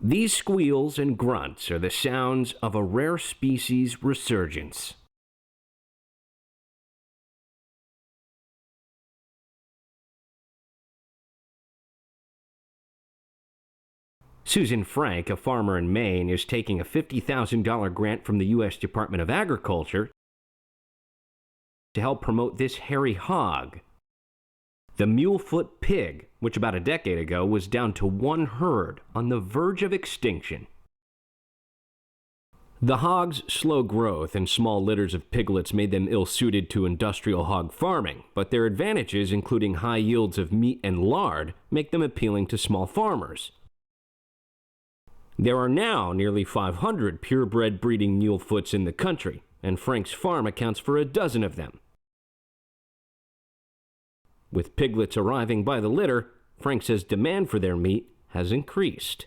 These squeals and grunts are the sounds of a rare species resurgence. Susan Frank, a farmer in Maine, is taking a $50,000 grant from the U.S. Department of Agriculture to help promote this hairy hog, the mulefoot pig, which about a decade ago was down to one herd on the verge of extinction. The hog's slow growth and small litters of piglets made them ill-suited to industrial hog farming, but their advantages, including high yields of meat and lard, make them appealing to small farmers. There are now nearly 500 purebred breeding mulefoots in the country, and Frank's farm accounts for a dozen of them. With piglets arriving by the litter, Frank says demand for their meat has increased.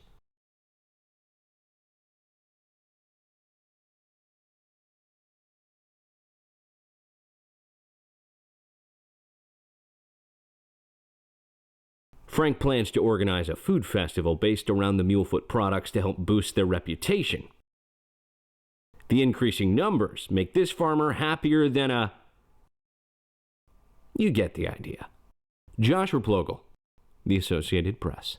Frank plans to organize a food festival based around the mulefoot products to help boost their reputation. The increasing numbers make this farmer happier than a... You get the idea. Josh Replogle, The Associated Press.